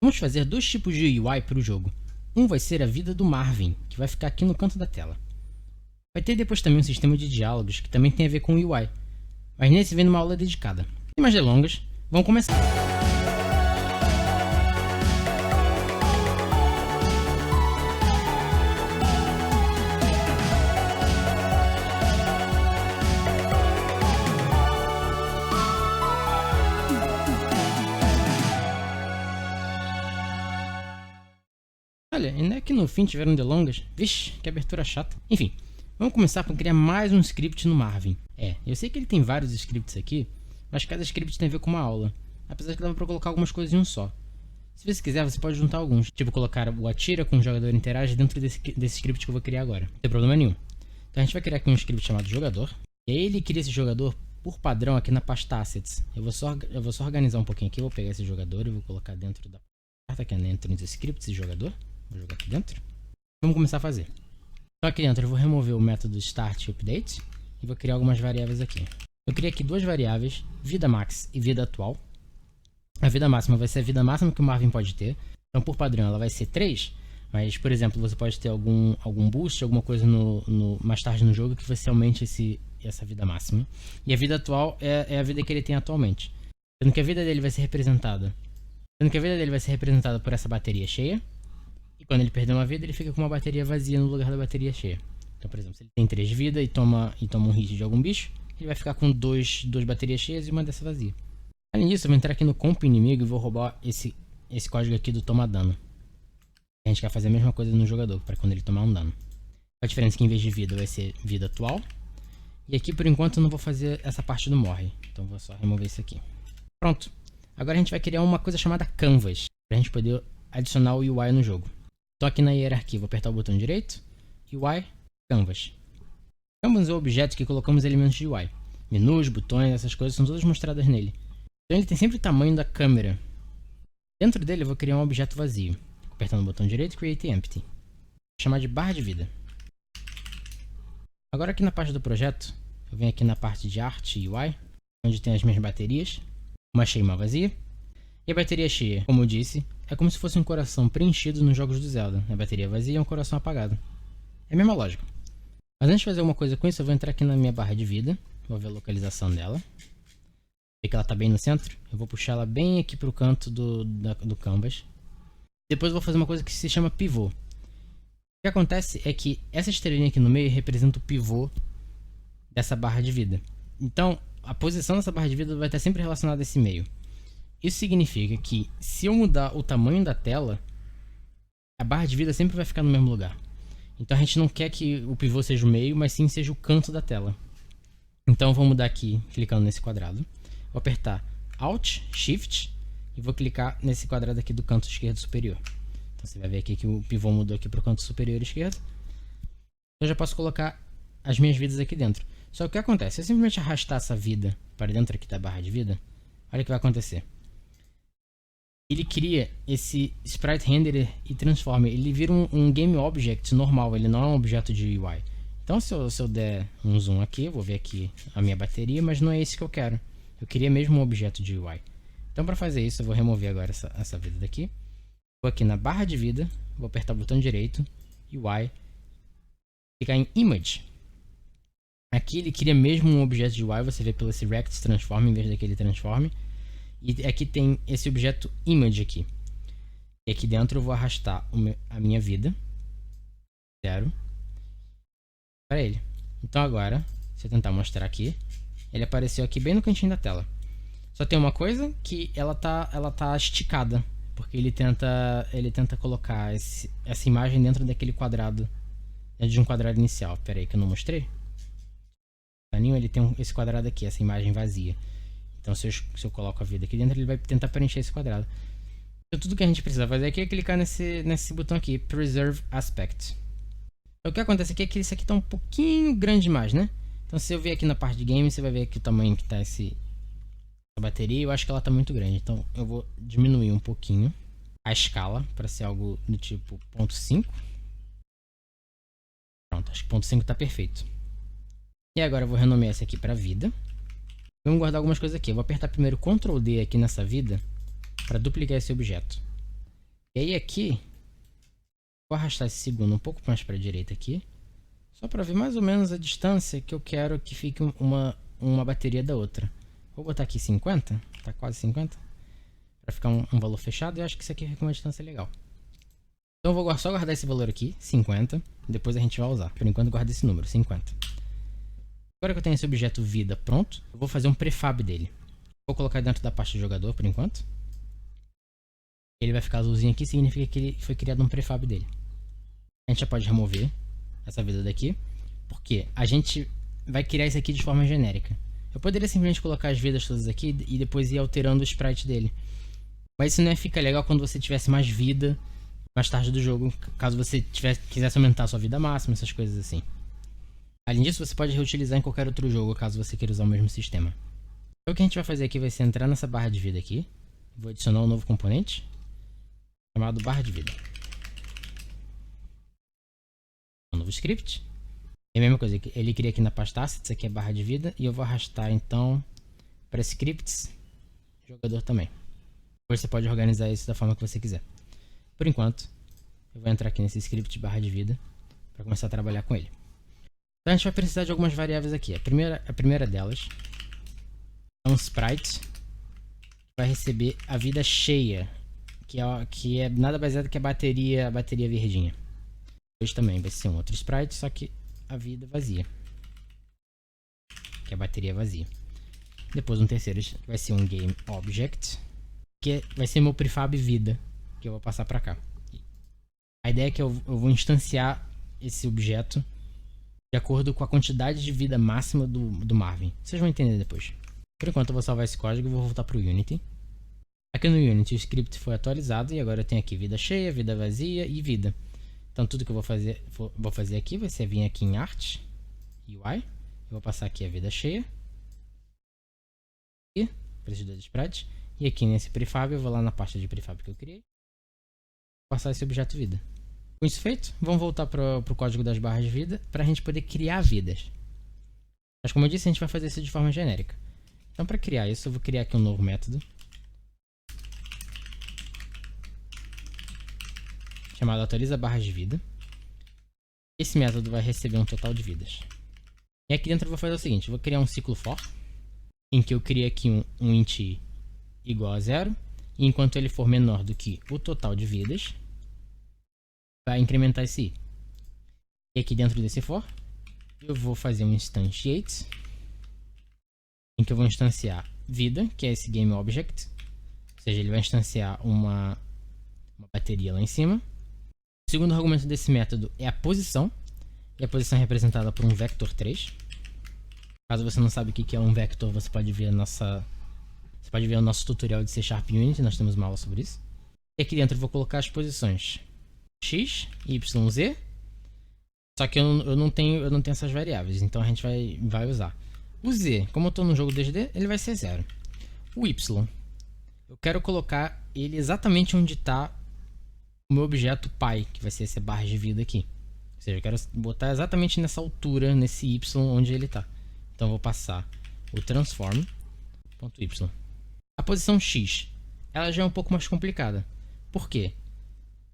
Vamos fazer dois tipos de UI para o jogo. Um vai ser a vida do Marvin, que vai ficar aqui no canto da tela. Vai ter depois também um sistema de diálogos que também tem a ver com o UI, mas nesse vem numa aula dedicada. Sem mais delongas, vamos começar. Olha, ainda é que no fim tiveram delongas. Vixe, que abertura chata. Enfim, vamos começar por criar mais um script no Marvin. Eu sei que ele tem vários scripts aqui, mas cada script tem a ver com uma aula. Apesar que dava pra colocar algumas coisas em um só. Se você quiser, você pode juntar alguns. Tipo, colocar o atira com o jogador interage dentro desse script que eu vou criar agora. Não tem problema nenhum. Então a gente vai criar aqui um script chamado jogador. E aí ele cria esse jogador por padrão aqui na pasta assets. Eu vou só organizar um pouquinho aqui. Eu vou pegar esse jogador e vou colocar dentro da pasta aqui dentro dos scripts e jogador. Vou jogar aqui dentro. Vamos começar a fazer. Então aqui dentro eu vou remover o método start e update e vou criar algumas variáveis aqui. Eu criei aqui duas variáveis, vida max e vida atual. A vida máxima vai ser a vida máxima que o Marvin pode ter. Então por padrão ela vai ser 3, mas por exemplo você pode ter algum boost, alguma coisa mais tarde no jogo que você aumente essa vida máxima. E a vida atual é a vida que ele tem atualmente. Sendo que a vida dele vai ser representada por essa bateria cheia. E quando ele perder uma vida, ele fica com uma bateria vazia no lugar da bateria cheia. Então, por exemplo, se ele tem 3 de vida e toma um hit de algum bicho, ele vai ficar com duas baterias cheias e uma dessa vazia. Além disso, eu vou entrar aqui no comp inimigo e vou roubar esse código aqui do toma dano. A gente quer fazer a mesma coisa no jogador, para quando ele tomar um dano. A diferença é que em vez de vida vai ser vida atual. E aqui, por enquanto, eu não vou fazer essa parte do morre. Então, vou só remover isso aqui. Pronto. Agora a gente vai criar uma coisa chamada canvas, para a gente poder adicionar o UI no jogo. Estou aqui na hierarquia, vou apertar o botão direito, UI, Canvas. Canvas é o objeto que colocamos elementos de UI. Menus, botões, essas coisas são todas mostradas nele. Então ele tem sempre o tamanho da câmera. Dentro dele eu vou criar um objeto vazio. Apertando o botão direito, Create Empty. Vou chamar de barra de vida. Agora aqui na parte do projeto, eu venho aqui na parte de arte e UI, onde tem as minhas baterias, uma cheia e uma vazia. E a bateria cheia, como eu disse, é como se fosse um coração preenchido nos jogos do Zelda. A bateria vazia é um coração apagado. É a mesma lógica. Mas antes de fazer alguma coisa com isso, eu vou entrar aqui na minha barra de vida. Vou ver a localização dela. Ver que ela está bem no centro. Eu vou puxar ela bem aqui para o canto do canvas. Depois eu vou fazer uma coisa que se chama pivô. O que acontece é que essa estrelinha aqui no meio representa o pivô dessa barra de vida. Então, a posição dessa barra de vida vai estar sempre relacionada a esse meio. Isso significa que se eu mudar o tamanho da tela, a barra de vida sempre vai ficar no mesmo lugar. Então a gente não quer que o pivô seja o meio, mas sim seja o canto da tela. Então eu vou mudar aqui, clicando nesse quadrado. Vou apertar Alt, Shift e vou clicar nesse quadrado aqui do canto esquerdo superior. Então você vai ver aqui que o pivô mudou aqui para o canto superior esquerdo. Eu já posso colocar as minhas vidas aqui dentro. Só que o que acontece? Se eu simplesmente arrastar essa vida para dentro aqui da barra de vida, olha o que vai acontecer. Ele cria esse sprite renderer e transforma. Ele vira um game object normal, ele não é um objeto de UI. Então se eu der um zoom aqui, eu vou ver aqui a minha bateria, mas não é esse que eu quero. Eu queria mesmo um objeto de UI. Então para fazer isso eu vou remover agora essa vida daqui. Vou aqui na barra de vida, vou apertar o botão direito, UI, clicar em Image. Aqui ele cria mesmo um objeto de UI, você vê pelo esse rect transform em vez daquele transform. E aqui tem esse objeto image aqui. E aqui dentro eu vou arrastar a minha vida 0 para ele. Então agora, se eu tentar mostrar aqui, ele apareceu aqui bem no cantinho da tela. Só tem uma coisa, que ela tá esticada, porque ele tenta colocar essa imagem dentro daquele quadrado, dentro de um quadrado inicial. Pera aí que eu não mostrei. Ele tem esse quadrado aqui, essa imagem vazia. Então se eu coloco a vida aqui dentro, ele vai tentar preencher esse quadrado. Então tudo que a gente precisa fazer aqui é clicar nesse botão aqui, Preserve Aspect. Então, o que acontece aqui é que isso aqui está um pouquinho grande demais, né? Então se eu ver aqui na parte de game, você vai ver aqui o tamanho que está essa bateria. Eu acho que ela está muito grande, então eu vou diminuir um pouquinho a escala para ser algo do tipo 0.5. Pronto, acho que 0.5 está perfeito. E agora eu vou renomear esse aqui para vida. Vamos guardar algumas coisas aqui. Eu vou apertar primeiro Ctrl D aqui nessa vida para duplicar esse objeto. E aí aqui, vou arrastar esse segundo um pouco mais para a direita aqui, só para ver mais ou menos a distância que eu quero que fique uma bateria da outra. Vou botar aqui 50, tá quase 50, para ficar um valor fechado, e eu acho que isso aqui fica uma distância legal. Então eu vou só guardar esse valor aqui, 50, depois a gente vai usar. Por enquanto guarda esse número, 50. Agora que eu tenho esse objeto vida pronto, eu vou fazer um prefab dele. Vou colocar dentro da pasta jogador por enquanto. Ele vai ficar azulzinho aqui, significa que ele foi criado um prefab dele. A gente já pode remover essa vida daqui, porque a gente vai criar isso aqui de forma genérica. Eu poderia simplesmente colocar as vidas todas aqui e depois ir alterando o sprite dele. Mas isso não fica legal quando você tivesse mais vida mais tarde do jogo, caso você quisesse aumentar a sua vida máxima, essas coisas assim. Além disso, você pode reutilizar em qualquer outro jogo, caso você queira usar o mesmo sistema. Então o que a gente vai fazer aqui vai ser entrar nessa barra de vida aqui. Vou adicionar um novo componente, chamado barra de vida. Um novo script. É a mesma coisa, ele cria aqui na pasta assets, aqui é barra de vida, e eu vou arrastar então para scripts jogador também. Depois você pode organizar isso da forma que você quiser. Por enquanto, eu vou entrar aqui nesse script barra de vida para começar a trabalhar com ele. Então a gente vai precisar de algumas variáveis aqui. A primeira delas é um sprite que vai receber a vida cheia, que é nada baseado que a bateria verdinha. Depois também vai ser um outro sprite, só que a vida vazia, que é a bateria vazia. Depois um terceiro que vai ser um game object, que vai ser meu prefab vida, que eu vou passar para cá. A ideia é que eu vou instanciar esse objeto de acordo com a quantidade de vida máxima do Marvin. Vocês vão entender depois. Por enquanto eu vou salvar esse código e vou voltar para o Unity. Aqui no Unity o script foi atualizado e agora eu tenho aqui vida cheia, vida vazia e vida. Então tudo que eu vou fazer aqui vai ser vir aqui em Art, UI. Eu vou passar aqui a vida cheia. E preciso dos sprites. E aqui nesse prefab eu vou lá na pasta de prefab que eu criei. Passar esse objeto vida. Com isso feito, vamos voltar para o código das barras de vida para a gente poder criar vidas. Mas como eu disse, a gente vai fazer isso de forma genérica. Então para criar isso, eu vou criar aqui um novo método chamado atualiza barras de vida. Esse método vai receber um total de vidas. E aqui dentro eu vou fazer o seguinte, eu vou criar um ciclo for, em que eu crio aqui um int i igual a 0, e enquanto ele for menor do que o total de vidas, vai incrementar esse i. E aqui dentro desse for, eu vou fazer um instantiate, em que eu vou instanciar vida, que é esse game object, ou seja, ele vai instanciar uma bateria lá em cima. O segundo argumento desse método é a posição, e a posição é representada por um vector 3. Caso você não sabe o que é um vector, você pode ver o nosso tutorial de C# Unity, nós temos uma aula sobre isso. E aqui dentro eu vou colocar as posições x, y, z. Só que eu não tenho essas variáveis, então a gente vai usar. O z, como eu estou no jogo 2D, ele vai ser 0. O y, eu quero colocar ele exatamente onde está o meu objeto pi, que vai ser essa barra de vida aqui. Ou seja, eu quero botar exatamente nessa altura, nesse y onde ele está. Então eu vou passar o transform.y. A posição x, ela já é um pouco mais complicada. Por quê?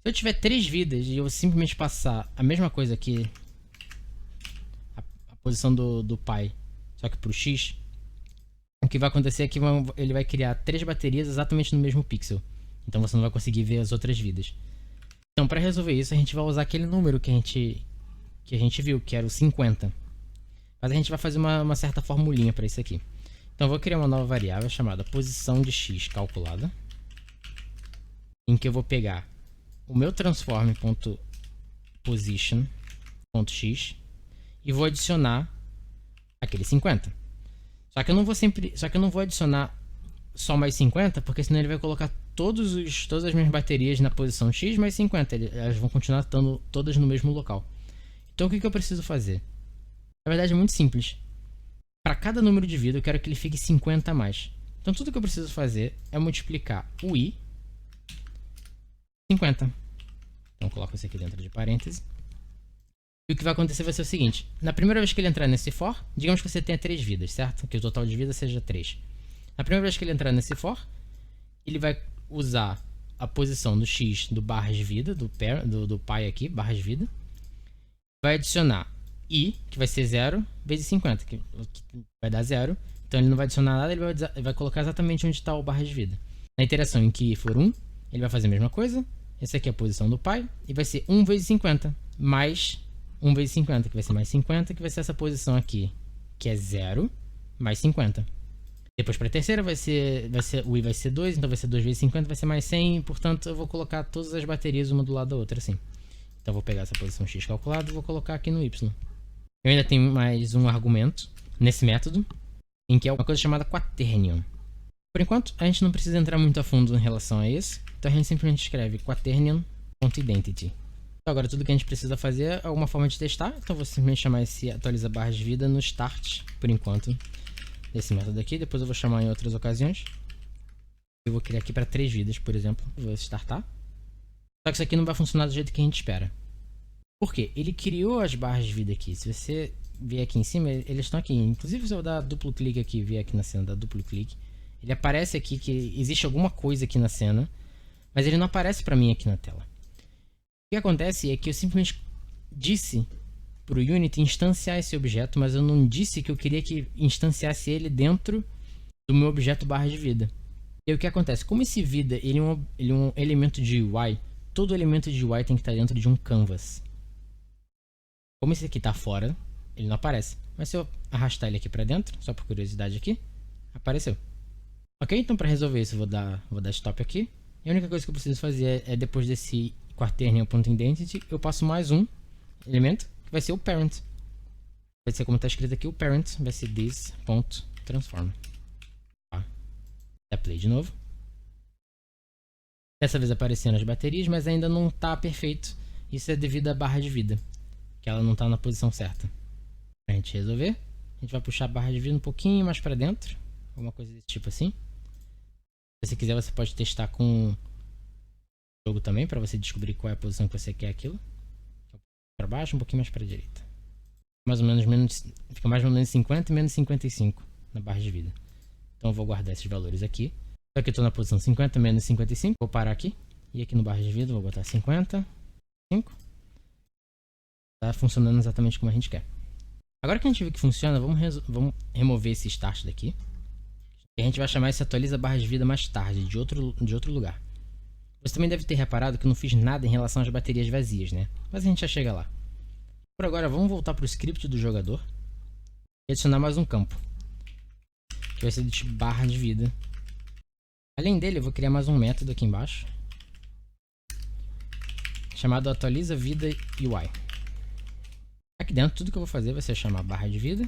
Se eu tiver 3 vidas e eu simplesmente passar a mesma coisa aqui, a posição do pi, só que para o x, o que vai acontecer é que ele vai criar 3 baterias exatamente no mesmo pixel. Então você não vai conseguir ver as outras vidas. Então para resolver isso a gente vai usar aquele número que a gente viu, que era o 50. Mas a gente vai fazer uma certa formulinha para isso aqui. Então eu vou criar uma nova variável chamada posição de x calculada, em que eu vou pegar o meu transform.position.x e vou adicionar aquele 50. Só que eu não vou adicionar só mais 50, porque senão ele vai colocar todas as minhas baterias na posição x mais 50. Elas vão continuar estando todas no mesmo local. Então o que eu preciso fazer? Na verdade é muito simples. Para cada número de vida eu quero que ele fique 50 a mais. Então tudo que eu preciso fazer é multiplicar o i 50. Então coloco isso aqui dentro de parênteses. E o que vai acontecer vai ser o seguinte. Na primeira vez que ele entrar nesse for, digamos que você tenha 3 vidas, certo? Que o total de vida seja 3. Na primeira vez que ele entrar nesse for, ele vai usar a posição do x do barras de vida, do pi aqui, barras de vida. Vai adicionar i, que vai ser 0, vezes 50, que vai dar 0. Então ele não vai adicionar nada, ele vai colocar exatamente onde está o barra de vida. Na iteração em que for 1, ele vai fazer a mesma coisa. Essa aqui é a posição do pi, e vai ser 1 vezes 50, mais 1 vezes 50, que vai ser mais 50, que vai ser essa posição aqui, que é 0, mais 50. Depois para a terceira o i vai ser 2, então vai ser 2 vezes 50, vai ser mais 100, portanto eu vou colocar todas as baterias uma do lado da outra assim. Então eu vou pegar essa posição x calculada e vou colocar aqui no y. Eu ainda tenho mais um argumento nesse método, em que é uma coisa chamada quaternion. Por enquanto, a gente não precisa entrar muito a fundo em relação a isso, então a gente simplesmente escreve quaternion.identity. Então agora tudo que a gente precisa fazer é alguma forma de testar, então eu vou simplesmente chamar esse atualiza barras de vida no start, por enquanto, desse método aqui. Depois eu vou chamar em outras ocasiões. Eu vou criar aqui para 3 vidas, por exemplo, vou startar. Só que isso aqui não vai funcionar do jeito que a gente espera. Por quê? Ele criou as barras de vida aqui. Se você ver aqui em cima, eles estão aqui. Inclusive, se eu dar duplo clique aqui e ver aqui na cena, dar duplo clique, ele aparece aqui que existe alguma coisa aqui na cena, mas ele não aparece para mim aqui na tela. O que acontece é que eu simplesmente disse para o Unity instanciar esse objeto, mas eu não disse que eu queria que instanciasse ele dentro do meu objeto barra de vida. E aí o que acontece? Como esse vida ele é um elemento de UI, todo elemento de UI tem que estar dentro de um canvas. Como esse aqui está fora, ele não aparece. Mas se eu arrastar ele aqui para dentro, só por curiosidade aqui, apareceu. Ok, então para resolver isso eu vou dar stop aqui. E a única coisa que eu preciso fazer é depois desse quaternion.identity, eu passo mais um elemento, que vai ser o parent. Vai ser como está escrito aqui, o parent vai ser this.transform. Dá play de novo. Dessa vez aparecendo as baterias, mas ainda não está perfeito. Isso é devido à barra de vida, que ela não está na posição certa. Para a gente resolver, a gente vai puxar a barra de vida um pouquinho mais para dentro, alguma coisa desse tipo assim. Se você quiser, você pode testar com o jogo também, para você descobrir qual é a posição que você quer aquilo. Para baixo, um pouquinho mais para a direita. Fica mais ou menos 50 e menos 55 na barra de vida. Então eu vou guardar esses valores aqui. Só que eu estou na posição 50 menos 55. Vou parar aqui. E aqui no barra de vida vou botar 50. 5. Tá funcionando exatamente como a gente quer. Agora que a gente viu que funciona, vamos remover esse start daqui. E a gente vai chamar esse atualiza barra de vida mais tarde, de outro lugar. Você também deve ter reparado que eu não fiz nada em relação às baterias vazias, né? Mas a gente já chega lá. Por agora, vamos voltar para o script do jogador e adicionar mais um campo, que vai ser do tipo barra de vida. Além dele, eu vou criar mais um método aqui embaixo, chamado atualiza vida UI. Aqui dentro, tudo que eu vou fazer vai ser chamar barra de vida,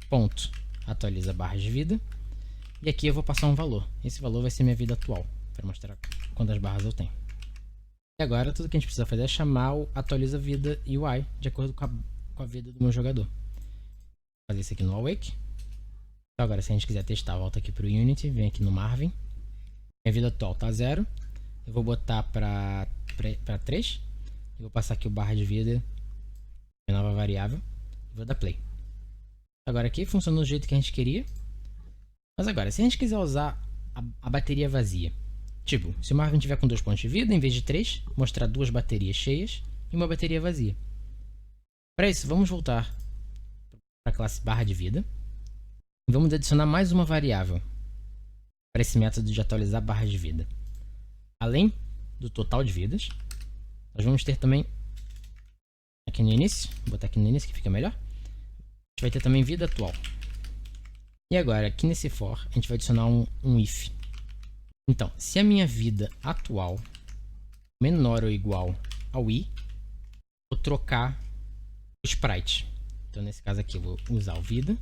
ponto, atualiza barra de vida, e aqui eu vou passar um valor. Esse valor vai ser minha vida atual, para mostrar quantas barras eu tenho. E agora, tudo que a gente precisa fazer é chamar o atualiza vida UI, de acordo com a vida do meu jogador. Vou fazer isso aqui no awake. Então agora, se a gente quiser testar, volta aqui para o Unity, vem aqui no Marvin. Minha vida atual está 0. Eu vou botar para 3. E vou passar aqui o barra de vida, minha nova variável. E vou dar play. Agora aqui funcionou do jeito que a gente queria. Mas agora, se a gente quiser usar a bateria vazia, tipo, se o Marvin tiver com 2 pontos de vida, em vez de 3, mostrar 2 baterias cheias e uma bateria vazia. Para isso, vamos voltar para a classe barra de vida. E vamos adicionar mais uma variável para esse método de atualizar barra de vida. Além do total de vidas, nós vamos ter também, aqui no início, vou botar aqui no início que fica melhor, a gente vai ter também vida atual. E agora, aqui nesse for, a gente vai adicionar um if. Então, se a minha vida atual menor ou igual ao i, vou trocar o sprite. Então, nesse caso aqui, eu vou usar o vida.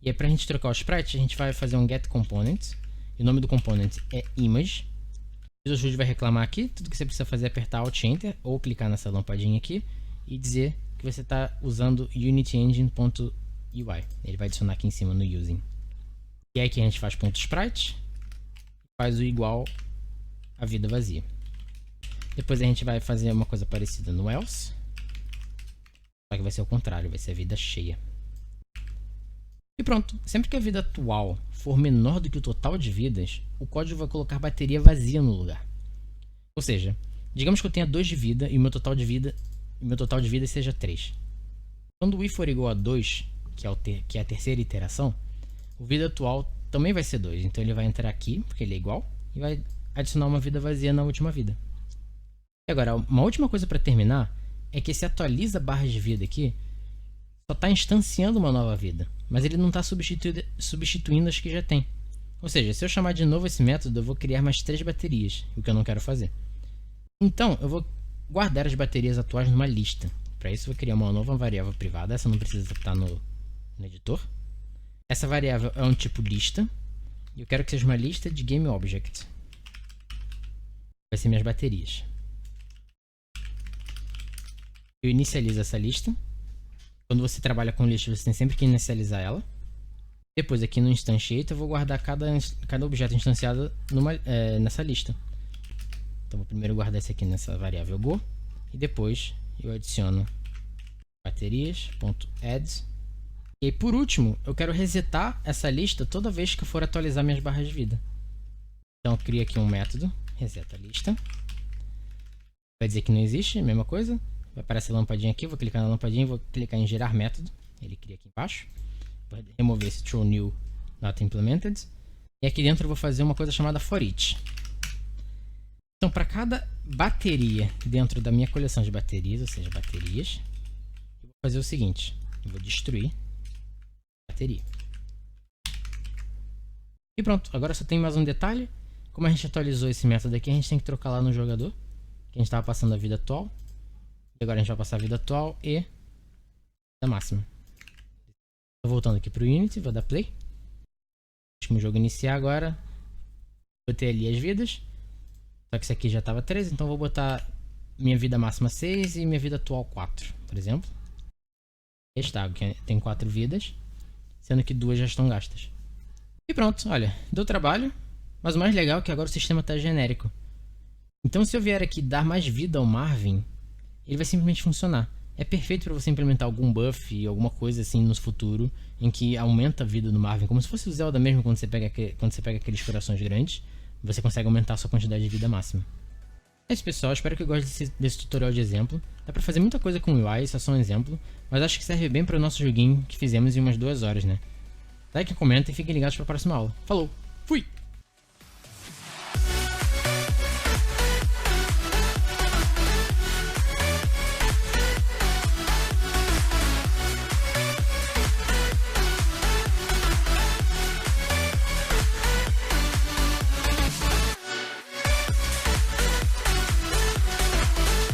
E aí, para a gente trocar o sprite, a gente vai fazer um get component. E o nome do component é image. O Visual Studio vai reclamar aqui. Tudo que você precisa fazer é apertar Alt Enter ou clicar nessa lampadinha aqui e dizer que você está usando unityengine.ui. Ele vai adicionar aqui em cima no using. E aí aqui a gente faz ponto .sprite, faz o igual à vida vazia. Depois a gente vai fazer uma coisa parecida no else, só que vai ser o contrário, vai ser a vida cheia. E pronto, sempre que a vida atual for menor do que o total de vidas, o código vai colocar bateria vazia no lugar. Ou seja, digamos que eu tenha 2 de vida e o meu total de vida seja 3. Quando o i for igual a 2, que é a terceira iteração, o vida atual também vai ser 2. Então ele vai entrar aqui, porque ele é igual, e vai adicionar uma vida vazia na última vida. E agora, uma última coisa para terminar é que esse atualiza barras de vida aqui só está instanciando uma nova vida, mas ele não está substituindo as que já tem. Ou seja, se eu chamar de novo esse método, eu vou criar mais 3 baterias, o que eu não quero fazer. Então, eu vou guardar as baterias atuais numa lista. Para isso, eu vou criar uma nova variável privada. Essa não precisa estar no editor. Essa variável é um tipo lista. E eu quero que seja uma lista de GameObject. Vai ser minhas baterias. Eu inicializo essa lista. Quando você trabalha com lista, você tem sempre que inicializar ela. Depois, aqui no Instantiate, eu vou guardar cada objeto instanciado nessa lista. Então, vou primeiro guardar esse aqui nessa variável Go. E depois, eu adiciono baterias.add. E aí, por último, eu quero resetar essa lista toda vez que eu for atualizar minhas barras de vida. Então, eu crio aqui um método, reseta lista. Vai dizer que não existe, mesma coisa. Vai aparecer a lampadinha aqui, vou clicar na lampadinha e vou clicar em gerar método. Ele cria aqui embaixo. Vou remover esse throw new not implemented. E aqui dentro eu vou fazer uma coisa chamada for each. Então, para cada bateria dentro da minha coleção de baterias, ou seja, baterias, eu vou fazer o seguinte. Eu vou destruir a bateria. E pronto, agora só tem mais um detalhe. Como a gente atualizou esse método aqui, a gente tem que trocar lá no jogador, que a gente estava passando a vida atual. E agora a gente vai passar a vida atual e a máxima. Estou voltando aqui para o Unity, vou dar play. Deixa o jogo iniciar agora. Botei ali as vidas. Só que esse aqui já estava 3, então vou botar minha vida máxima 6 e minha vida atual 4, por exemplo. Está, tem 4 vidas, sendo que 2 já estão gastas. E pronto, olha, deu trabalho, mas o mais legal é que agora o sistema está genérico. Então se eu vier aqui dar mais vida ao Marvin, ele vai simplesmente funcionar. É perfeito para você implementar algum buff, alguma coisa assim no futuro, em que aumenta a vida do Marvin, como se fosse o Zelda mesmo quando você pega aqueles corações grandes. Você consegue aumentar a sua quantidade de vida máxima. É isso, pessoal, espero que gostem desse tutorial de exemplo. Dá pra fazer muita coisa com o UI, isso é só um exemplo, mas acho que serve bem para o nosso joguinho que fizemos em umas 2 horas, né? Like, comenta e fiquem ligados para a próxima aula. Falou!